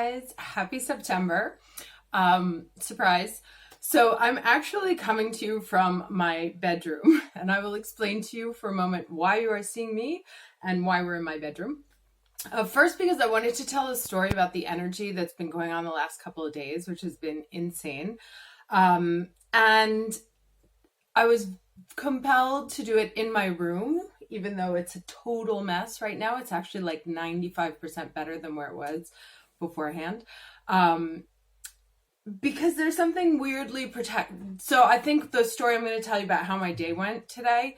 guys. Happy September. Surprise. So I'm actually coming to you from my bedroom, and I will explain to you for a moment why you are seeing me and why we're in my bedroom. First, because I wanted to tell a story about the energy that's been going on the last couple of days, which has been insane. And I was compelled to do it in my room, even though it's a total mess right now. It's actually like 95% better than where it was beforehand. Um, because there's something weirdly protect. So I think the story I'm going to tell you about how my day went today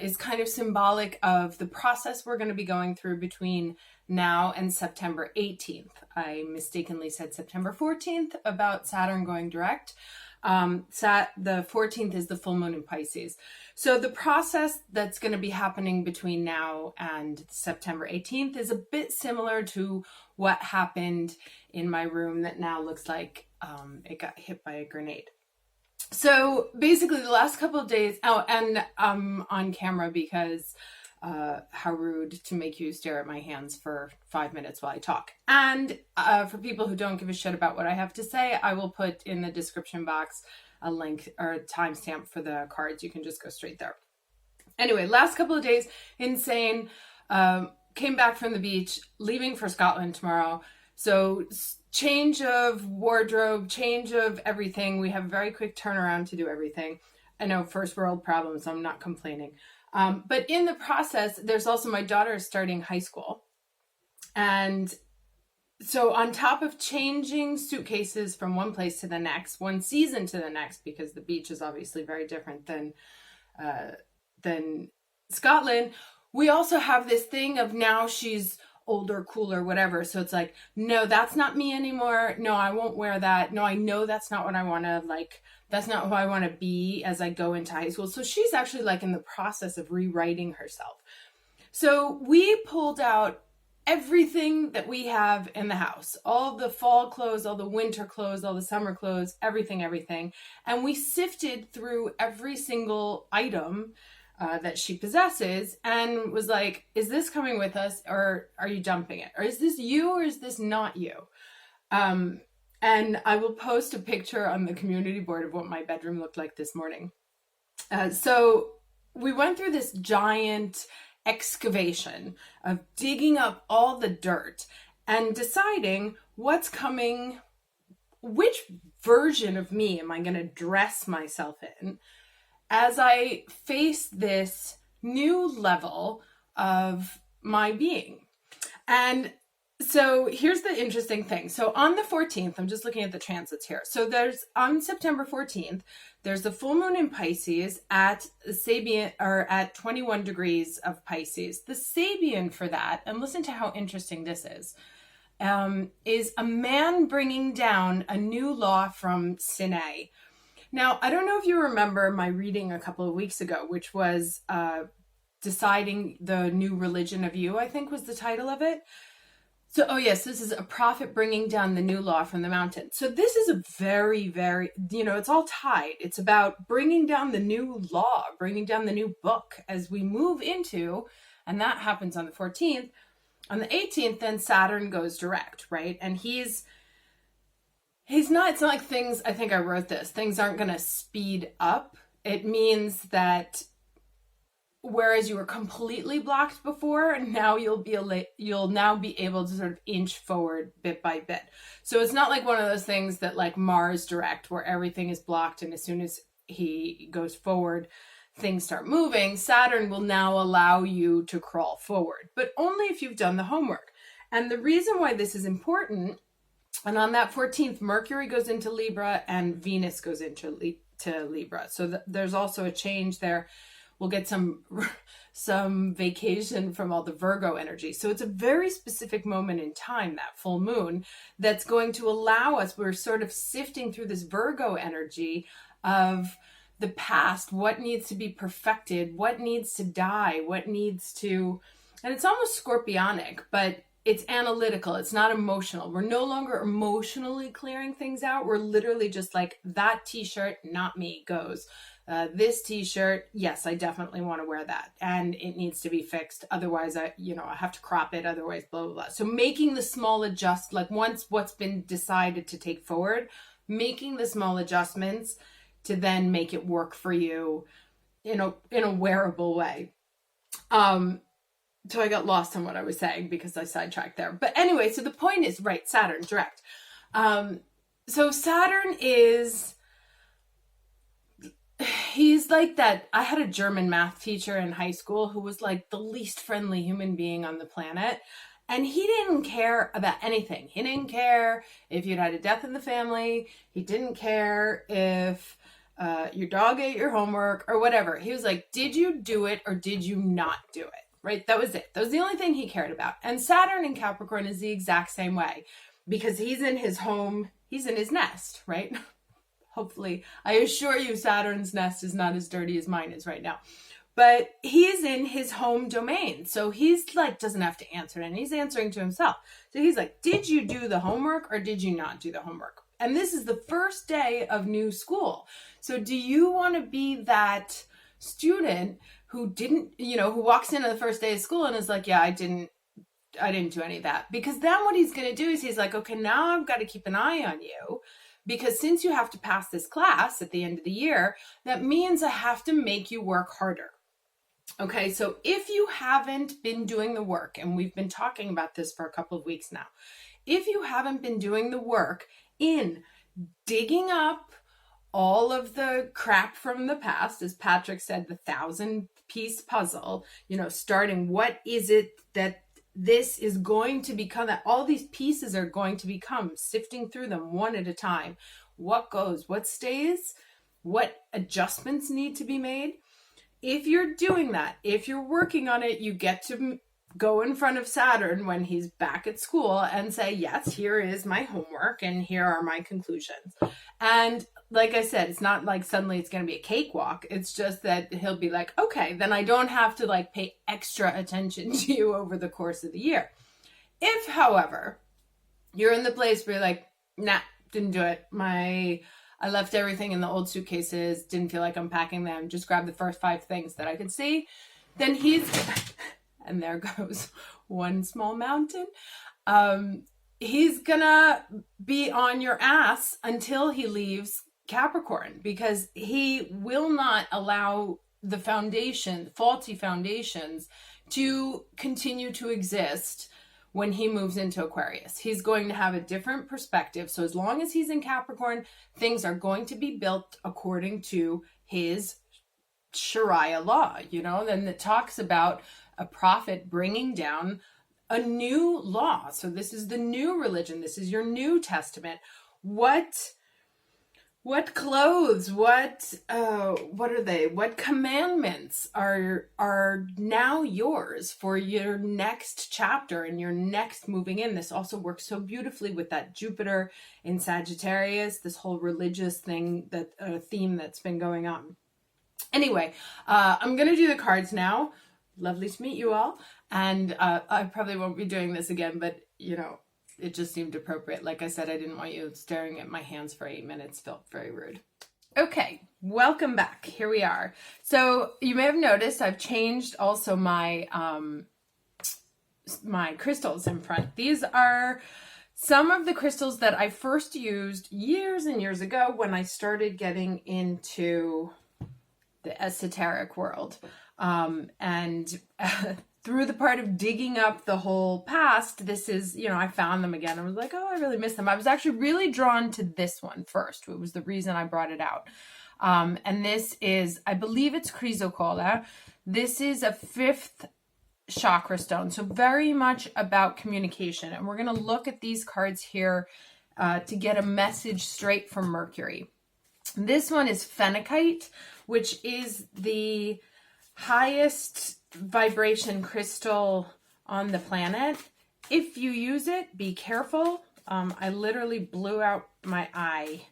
is kind of symbolic of the process we're going to be going through between now and September 18th. I mistakenly said September 14th about Saturn going direct. The 14th is the full moon in Pisces. So the process that's going to be happening between now and September 18th is a bit similar to what happened in my room that now looks like it got hit by a grenade. So basically the last couple of days, and I'm on camera because how rude to make you stare at my hands for 5 minutes while I talk. And for people who don't give a shit about what I have to say, I will put in the description box a link or a timestamp for the cards. You can just go straight there. Anyway, last couple of days, insane. Came back from the beach, leaving for Scotland tomorrow. So change of wardrobe, change of everything. We have a very quick turnaround to do everything. I know, first world problems, I'm not complaining. But in the process, there's also my daughter is starting high school. And so on top of changing suitcases from one place to the next, one season to the next, because the beach is obviously very different than Scotland, we also have this thing of now she's older, cooler, whatever. So it's like, no, that's not me anymore. No, I won't wear that. No, I know that's not what I want to like. That's not who I want to be as I go into high school. So she's actually like in the process of rewriting herself. So we pulled out everything that we have in the house, all the fall clothes, all the winter clothes, all the summer clothes, everything. And we sifted through every single item that she possesses and was like, is this coming with us or are you dumping it? Or is this you or is this not you? And I will post a picture on the community board of what my bedroom looked like this morning. So we went through this giant excavation of digging up all the dirt and deciding what's coming, which version of me am I going to dress myself in as I face this new level of my being. And so here's the interesting thing. So on the 14th, I'm just looking at the transits here. So there's on September 14th, there's the full moon in Pisces at Sabian or at 21 degrees of Pisces. The Sabian for that, and listen to how interesting this is a man bringing down a new law from Sine. Now, I don't know if you remember my reading a couple of weeks ago, which was Deciding the New Religion of You, I think was the title of it. So, oh yes, this is a prophet bringing down the new law from the mountain. So this is a very, very, it's all tied. It's about bringing down the new law, bringing down the new book as we move into, and that happens on the 14th. On the 18th, then Saturn goes direct, right? And he's not, it's not like things, I think I wrote this, things aren't going to speed up. It means that whereas you were completely blocked before, now you'll now be able to sort of inch forward bit by bit. So it's not like one of those things that like Mars direct where everything is blocked and as soon as he goes forward, things start moving. Saturn will now allow you to crawl forward, but only if you've done the homework. And the reason why this is important, and on that 14th, Mercury goes into Libra and Venus goes into Libra. So there's also a change there. We'll get some vacation from all the Virgo energy. So it's a very specific moment in time, that full moon, that's going to allow us, we're sort of sifting through this Virgo energy of the past, what needs to be perfected, what needs to die, what needs to, and it's almost scorpionic, but it's analytical. It's not emotional. We're no longer emotionally clearing things out. We're literally just like, that t-shirt, not me, goes. This t-shirt, yes, I definitely want to wear that, and it needs to be fixed. Otherwise, I have to crop it. Otherwise, blah, blah, blah. So making the small like once what's been decided to take forward, making the small adjustments to then make it work for you in a wearable way. So I got lost on what I was saying because I sidetracked there. But anyway, so the point is, right, Saturn, direct. So Saturn he's like that. I had a German math teacher in high school who was like the least friendly human being on the planet. And he didn't care about anything. He didn't care if you'd had a death in the family. He didn't care if your dog ate your homework or whatever. He was like, did you do it or did you not do it? Right? That was it. That was the only thing he cared about. And Saturn in Capricorn is the exact same way, because he's in his home, he's in his nest, right? Hopefully, I assure you Saturn's nest is not as dirty as mine is right now. But he's in his home domain. So he's like, doesn't have to answer it, and he's answering to himself. So he's like, did you do the homework or did you not do the homework? And this is the first day of new school. So do you want to be that student who didn't, who walks in on the first day of school and is like, yeah, I didn't do any of that? Because then what he's going to do is he's like, okay, now I've got to keep an eye on you, because since you have to pass this class at the end of the year, that means I have to make you work harder. Okay, so if you haven't been doing the work, and we've been talking about this for a couple of weeks now, if you haven't been doing the work in digging up all of the crap from the past, as Patrick said, the 1,000-piece puzzle, starting what is it that this is going to become, that all these pieces are going to become, sifting through them one at a time. What goes, what stays, what adjustments need to be made. If you're doing that, if you're working on it, you get to go in front of Saturn when he's back at school and say, yes, here is my homework and here are my conclusions. And like I said, it's not like suddenly it's going to be a cakewalk. It's just that he'll be like, okay, then I don't have to like pay extra attention to you over the course of the year. If, however, you're in the place where you're like, nah, didn't do it. I left everything in the old suitcases, didn't feel like unpacking them, just grabbed the first 5 things that I could see, then and there goes one small mountain. He's gonna be on your ass until he leaves Capricorn, because he will not allow the faulty foundations, to continue to exist when he moves into Aquarius. He's going to have a different perspective. So as long as he's in Capricorn, things are going to be built according to his Sharia law, then it talks about a prophet bringing down a new law. So this is the new religion. This is your New Testament. What clothes, what are they? What commandments are now yours for your next chapter and your next moving in? This also works so beautifully with that Jupiter in Sagittarius, this whole religious theme that's been going on. Anyway, I'm going to do the cards now. Lovely to meet you all. And I probably won't be doing this again, but it just seemed appropriate. Like I said, I didn't want you staring at my hands for 8 minutes. Felt very rude. Okay, welcome back. Here we are. So you may have noticed I've changed also my my crystals in front. These are some of the crystals that I first used years and years ago when I started getting into the esoteric world. Through the part of digging up the whole past, this is, I found them again. I was like, oh, I really miss them. I was actually really drawn to this one first. It was the reason I brought it out. And this is, I believe it's chrysocolla. This is a 5th chakra stone. So very much about communication. And we're going to look at these cards here to get a message straight from Mercury. This one is phenakite, which is the highest vibration crystal on the planet. If you use it, be careful. I literally blew out my eye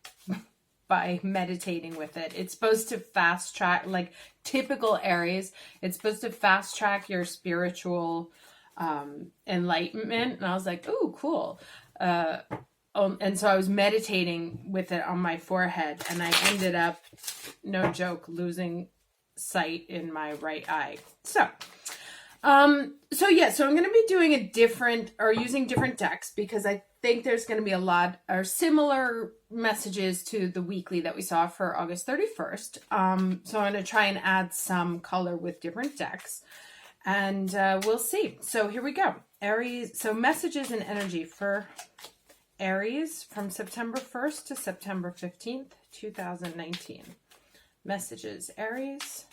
by meditating with it. It's supposed to fast track, like typical Aries, it's supposed to fast track your spiritual enlightenment. And I was like, oh, cool. And so I was meditating with it on my forehead, and I ended up, no joke, losing sight in my right eye. So I'm going to be doing using different decks, because I think there's going to be a lot or similar messages to the weekly that we saw for August 31st. So I'm going to try and add some color with different decks, and we'll see. So here we go. Aries. So messages and energy for Aries from September 1st to September 15th, 2019. Messages, Aries.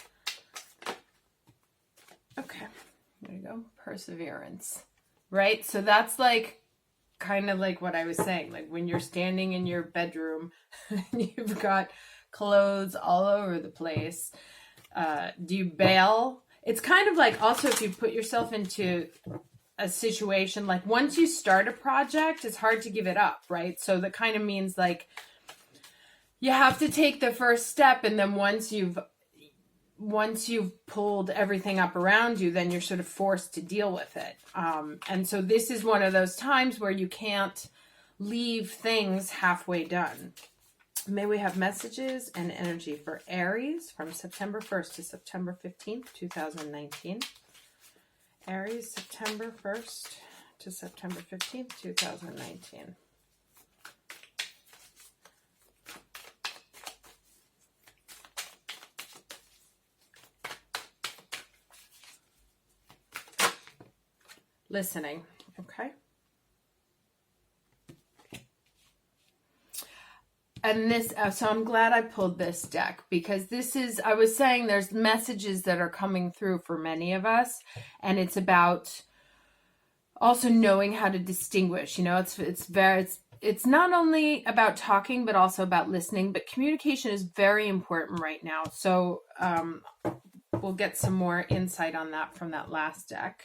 Okay, there you go. Perseverance, right? So that's like kind of like what I was saying, like when you're standing in your bedroom and you've got clothes all over the place. Do you bail? It's kind of like also if you put yourself into a situation, like once you start a project, it's hard to give it up, right? So that kind of means like you have to take the first step, and then once you've pulled everything up around you, then you're sort of forced to deal with it. And so this is one of those times where you can't leave things halfway done. May we have messages and energy for Aries from September 1st to September 15th, 2019. Aries, September 1st to September 15th, 2019. Listening, okay? And this, so I'm glad I pulled this deck, because this is, I was saying there's messages that are coming through for many of us, and it's about also knowing how to distinguish. You know, it's not only about talking, but also about listening, but communication is very important right now. So we'll get some more insight on that from that last deck.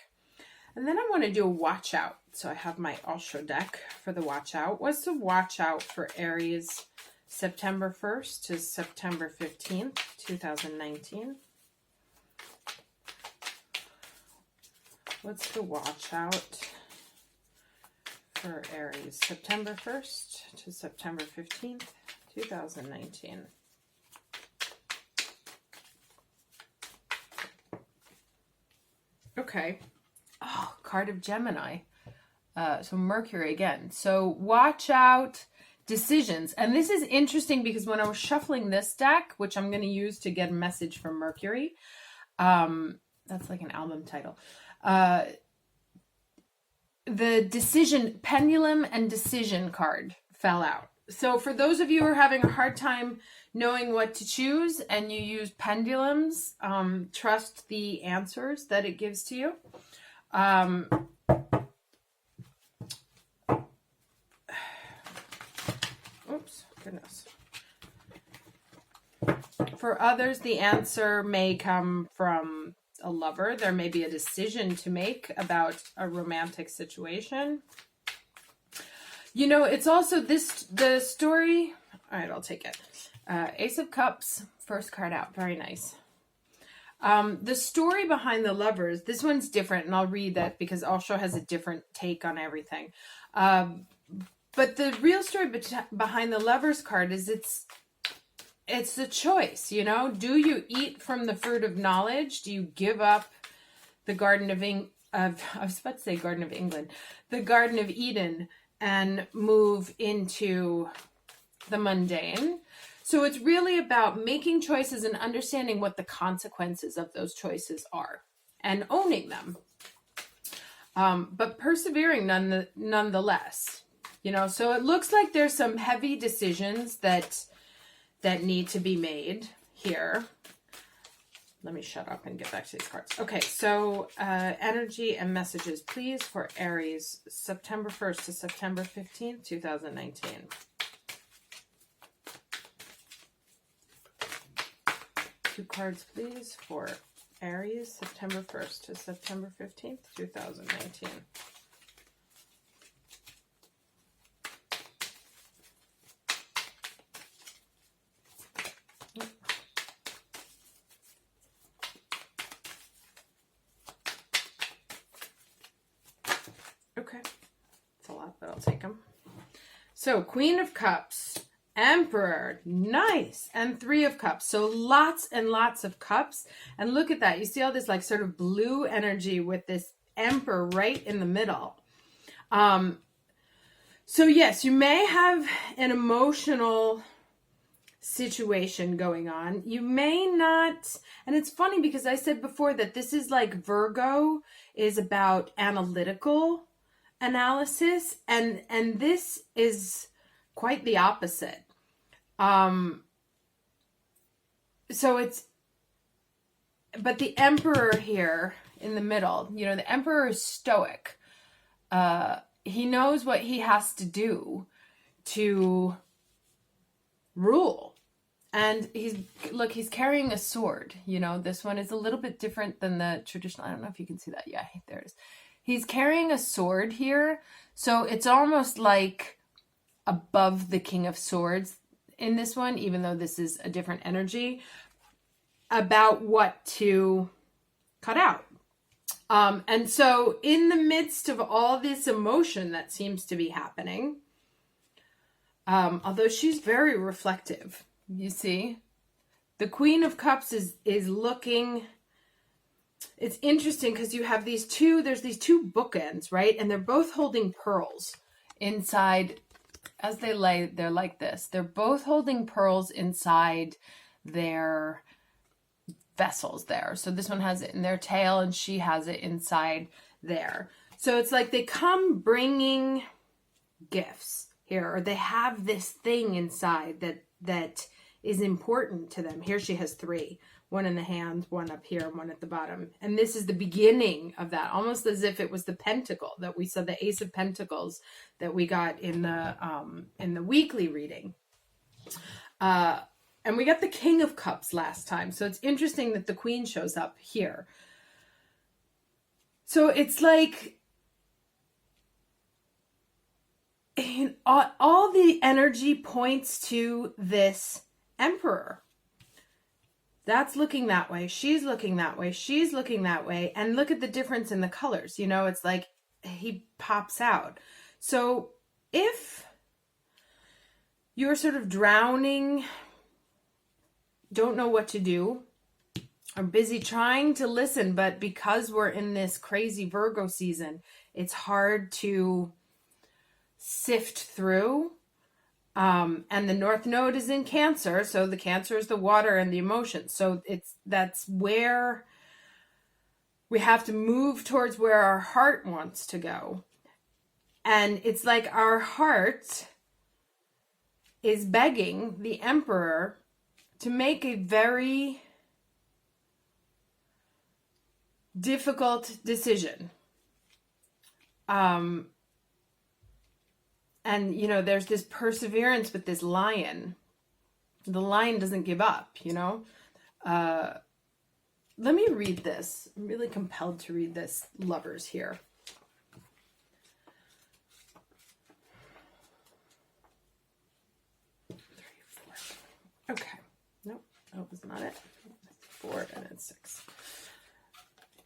And then I want to do a watch out. So I have my Osho deck for the watch out. What's the watch out for Aries September 1st to September 15th, 2019? What's the watch out for Aries September 1st to September 15th, 2019? Okay. Oh, card of Gemini. So Mercury again. So watch out, decisions. And this is interesting because when I was shuffling this deck, which I'm going to use to get a message from Mercury, that's like an album title. The decision, pendulum and decision card fell out. So for those of you who are having a hard time knowing what to choose and you use pendulums, trust the answers that it gives to you. Oops, goodness. For others, the answer may come from a lover. There may be a decision to make about a romantic situation. You know, it's also the story. All right, I'll take it. Ace of Cups, first card out. Very nice. The story behind the lovers, this one's different, and I'll read that because Osho has a different take on everything. But the real story behind the lovers card is it's the choice, you know? Do you eat from the fruit of knowledge? Do you give up the Garden of I was about to say Garden of England, the Garden of Eden, and move into the mundane? So it's really about making choices and understanding what the consequences of those choices are and owning them. But persevering nonetheless, you know, so it looks like there's some heavy decisions that need to be made here. Let me shut up and get back to these cards. Okay, so energy and messages, please, for Aries, September 1st to September 15th, 2019. Two cards, please, for Aries, September 1st to September 15th, 2019. I'll take them. So Queen of Cups, Emperor, nice, and Three of Cups. So lots and lots of cups. And look at that. You see all this like sort of blue energy with this Emperor right in the middle. So yes, you may have an emotional situation going on. You may not, and it's funny because I said before that this is like Virgo is about analytical analysis, and this is quite the opposite. So it's, but the Emperor here in the middle, you know, the Emperor is stoic. He knows what he has to do to rule. And he's carrying a sword. You know, this one is a little bit different than the traditional. I don't know if you can see that. Yeah, there it is. He's carrying a sword here. So it's almost like above the King of Swords in this one, even though this is a different energy, about what to cut out. And so in the midst of all this emotion that seems to be happening, although she's very reflective, you see, the Queen of Cups is looking. It's interesting because you have there's these two bookends, right? And they're both holding pearls inside as they lay. They're like this. They're both holding pearls inside their vessels there. So this one has it in their tail and she has it inside there. So it's like they come bringing gifts here, or they have this thing inside that is important to them. Here she has three, one in the hand, one up here, and one at the bottom. And this is the beginning of that, almost as if it was the pentacle that we saw, the Ace of Pentacles that we got in the weekly reading. And we got the King of Cups last time. So it's interesting that the Queen shows up here. So it's like all the energy points to this Emperor. That's looking that way. She's looking that way. She's looking that way. And look at the difference in the colors. You know, it's like he pops out. So if you're sort of drowning, don't know what to do, are busy trying to listen, but because we're in this crazy Virgo season, it's hard to sift through. And the North Node is in Cancer, so the Cancer is the water and the emotions. So that's where we have to move towards where our heart wants to go. And it's like our heart is begging the Emperor to make a very difficult decision. And, you know, there's this perseverance with this lion. The lion doesn't give up, you know. Let me read this. I'm really compelled to read this, lovers here. Okay. Nope, that was not it. 4 and then 6.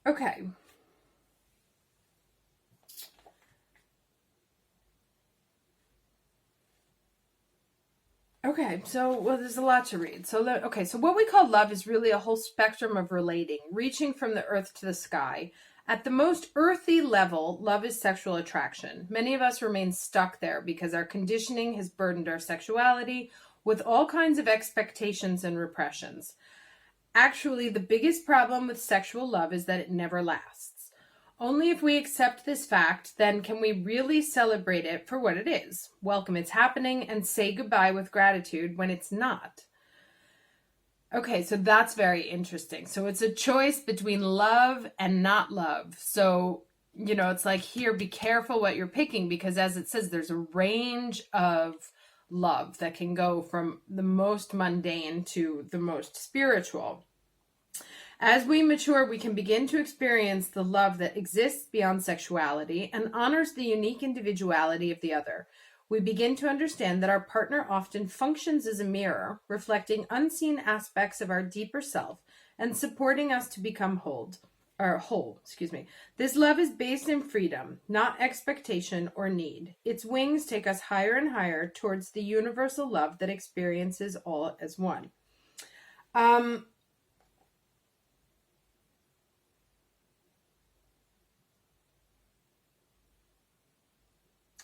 Okay. Okay, so, well, there's a lot to read. So what we call love is really a whole spectrum of relating, reaching from the earth to the sky. At the most earthy level, love is sexual attraction. Many of us remain stuck there because our conditioning has burdened our sexuality with all kinds of expectations and repressions. Actually, the biggest problem with sexual love is that it never lasts. Only if we accept this fact, then can we really celebrate it for what it is, welcome its happening, and say goodbye with gratitude when it's not. Okay, so that's very interesting. So it's a choice between love and not love. So, you know, it's like here, be careful what you're picking, because as it says, there's a range of love that can go from the most mundane to the most spiritual. As we mature, we can begin to experience the love that exists beyond sexuality and honors the unique individuality of the other. We begin to understand that our partner often functions as a mirror, reflecting unseen aspects of our deeper self and supporting us to become whole. or whole, excuse me. This love is based in freedom, not expectation or need. Its wings take us higher and higher towards the universal love that experiences all as one.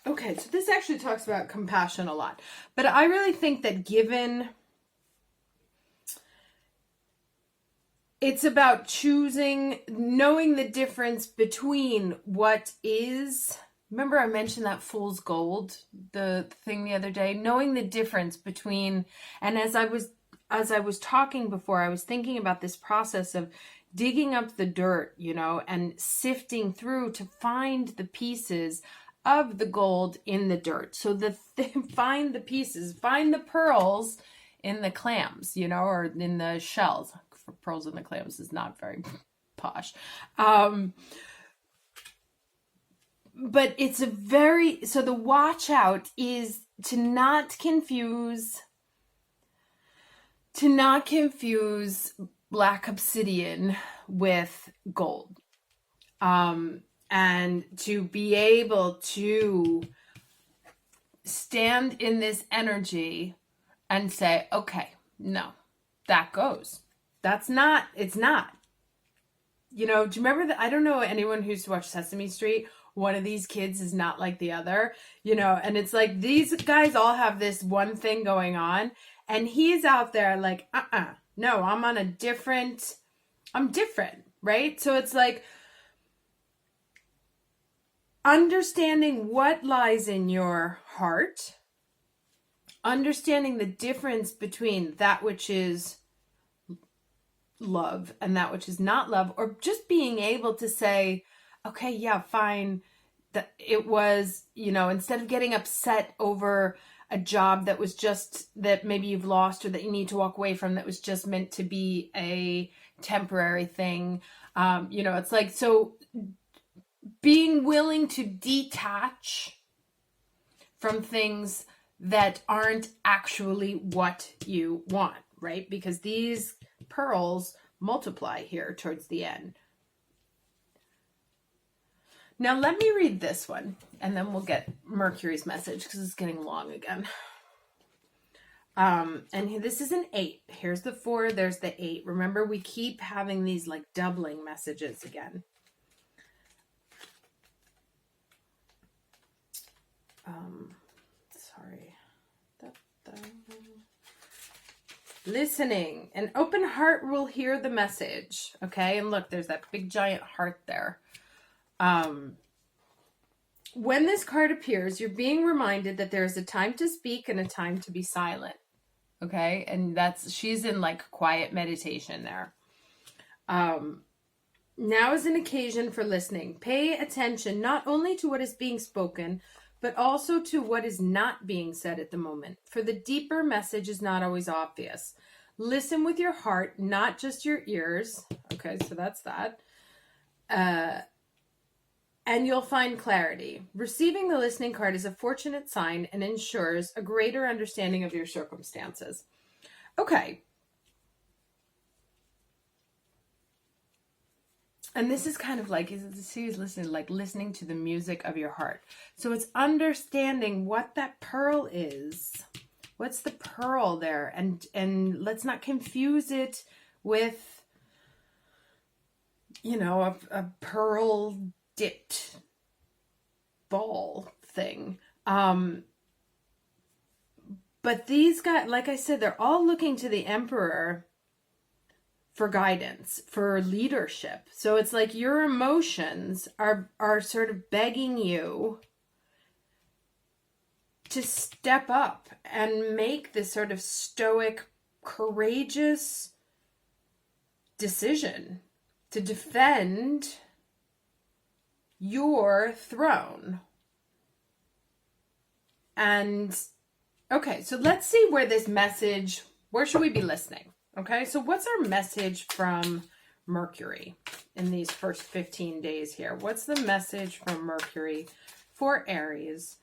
Okay, so this actually talks about compassion a lot. But I really think that given... it's about choosing, knowing the difference between what is... remember I mentioned that fool's gold, the thing the other day? Knowing the difference between... and as I was talking before, I was thinking about this process of digging up the dirt, you know, and sifting through to find the pieces of the gold in the dirt. So find the pieces, find the pearls in the clams, you know, or in the shells. For pearls in the clams is not very posh. But it's so the watch out is to not confuse black obsidian with gold. And to be able to stand in this energy and say, okay, no, that goes. It's not. You know, do you remember that? I don't know anyone who's watched Sesame Street. One of these kids is not like the other, you know, and it's like these guys all have this one thing going on, and he's out there like, no, I'm different, right? So it's like, understanding what lies in your heart, understanding the difference between that which is love and that which is not love, or just being able to say, okay, yeah, fine, that it was, you know, instead of getting upset over a job that was just, that maybe you've lost or that you need to walk away from, that was just meant to be a temporary thing. You know, it's like, so being willing to detach from things that aren't actually what you want, right? Because these pearls multiply here towards the end. Now let me read this one, and then we'll get Mercury's message because it's getting long again. And this is an 8. Here's the 4, there's the 8. Remember, we keep having these like doubling messages again. Sorry. Listening. An open heart will hear the message. Okay, and look, there's that big giant heart there. When this card appears, you're being reminded that there is a time to speak and a time to be silent. Okay, and she's in like quiet meditation there. Now is an occasion for listening. Pay attention not only to what is being spoken, but also to what is not being said at the moment. For the deeper message is not always obvious. Listen with your heart, not just your ears. Okay, so that's that. And you'll find clarity. Receiving the listening card is a fortunate sign and ensures a greater understanding of your circumstances. Okay. And this is kind of like, listening to the music of your heart. So it's understanding what that pearl is. What's the pearl there? And let's not confuse it with, you know, a pearl dipped ball thing. But these guys, like I said, they're all looking to the Emperor for guidance, for leadership. So it's like your emotions are sort of begging you to step up and make this sort of stoic, courageous decision to defend your throne. And okay, so let's see where should we be listening? Okay, so what's our message from Mercury in these first 15 days here? What's the message from Mercury for Aries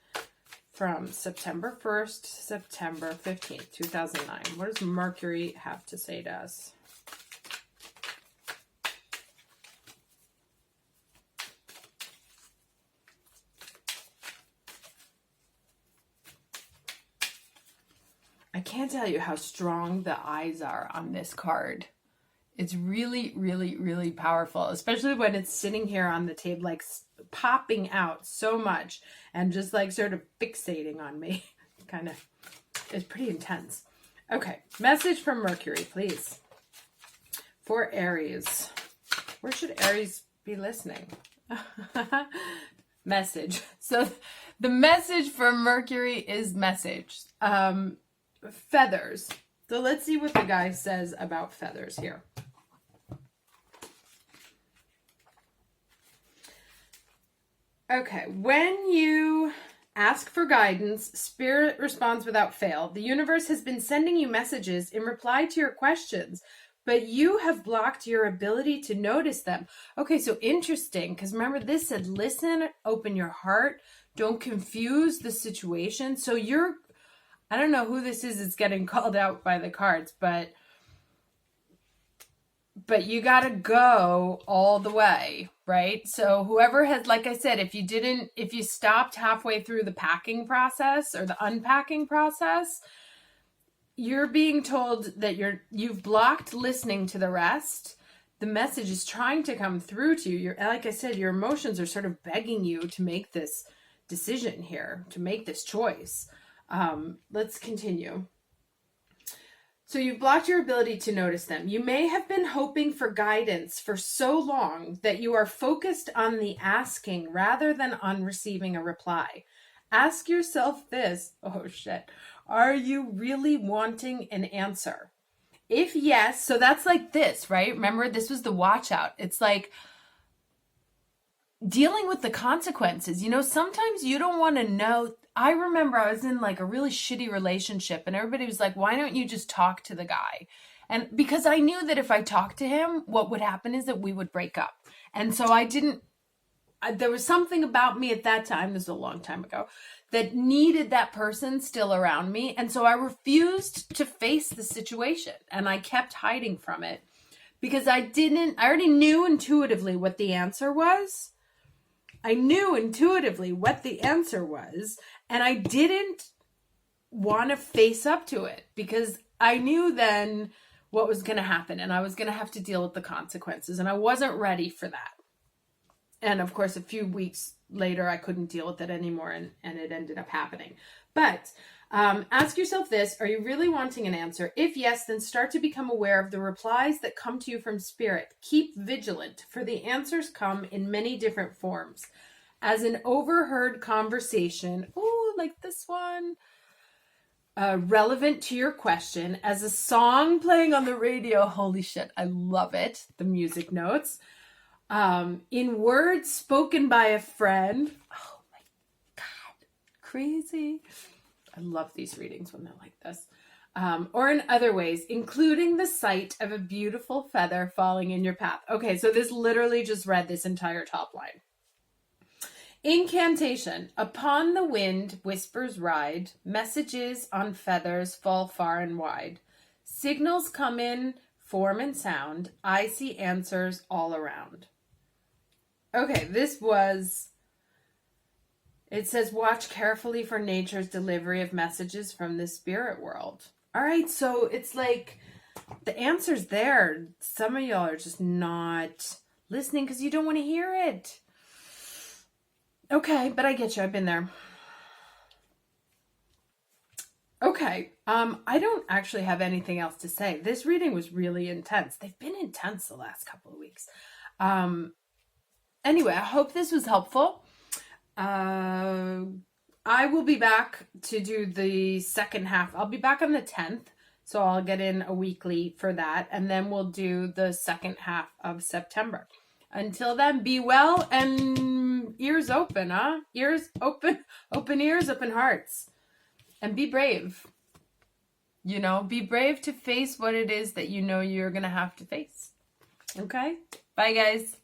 from September 1st to September 15th, 2009? What does Mercury have to say to us? I can't tell you how strong the eyes are on this card. It's really, really, really powerful, especially when it's sitting here on the table, like popping out so much and just like sort of fixating on me. Kind of, it's pretty intense. Okay, message from Mercury, please. For Aries. Where should Aries be listening? Message. So the message from Mercury is message. Feathers. So let's see what the guy says about feathers here. Okay, when you ask for guidance, Spirit responds without fail. The universe has been sending you messages in reply to your questions, but you have blocked your ability to notice them. Okay, so interesting, because remember this said, listen, open your heart, don't confuse the situation. So I don't know who this is that's getting called out by the cards, but you got to go all the way, right? So whoever has, like I said, if you stopped halfway through the packing process or the unpacking process, you're being told that you've blocked listening to the rest. The message is trying to come through to you. Like I said, your emotions are sort of begging you to make this decision here, to make this choice. Let's continue. So you've blocked your ability to notice them. You may have been hoping for guidance for so long that you are focused on the asking rather than on receiving a reply. Ask yourself this. Oh shit. Are you really wanting an answer? If yes, so that's like this, right? Remember, this was the watch out. It's like dealing with the consequences. Sometimes you don't want to know. I remember I was in like a really shitty relationship and everybody was like, why don't you just talk to the guy? And because I knew that if I talked to him, what would happen is that we would break up. And so there was something about me at that time, this is a long time ago, that needed that person still around me. And so I refused to face the situation and I kept hiding from it because I already knew intuitively what the answer was. And I didn't want to face up to it because I knew then what was going to happen and I was going to have to deal with the consequences and I wasn't ready for that. And of course, a few weeks later, I couldn't deal with it anymore and it ended up happening. But ask yourself this, are you really wanting an answer? If yes, then start to become aware of the replies that come to you from Spirit. Keep vigilant, for the answers come in many different forms. As an overheard conversation, like this one, relevant to your question, as a song playing on the radio, holy shit, I love it, the music notes, in words spoken by a friend, oh my God, crazy. I love these readings when they're like this. Or in other ways, including the sight of a beautiful feather falling in your path. Okay, so this literally just read this entire top line. Incantation. Upon the wind, whispers ride. Messages on feathers fall far and wide. Signals come in form and sound. I see answers all around. Okay, it says, watch carefully for nature's delivery of messages from the spirit world. All right, so it's like the answer's there. Some of y'all are just not listening because you don't want to hear it. Okay, but I get you. I've been there. Okay, I don't actually have anything else to say. This reading was really intense. They've been intense the last couple of weeks. Anyway, I hope this was helpful. I will be back to do the second half. I'll be back on the 10th, so I'll get in a weekly for that, and then we'll do the second half of September. Until then, be well and ears open, huh? Ears open, open ears, open hearts. And be brave. Be brave to face what it is that you're going to have to face. Okay? Bye, guys.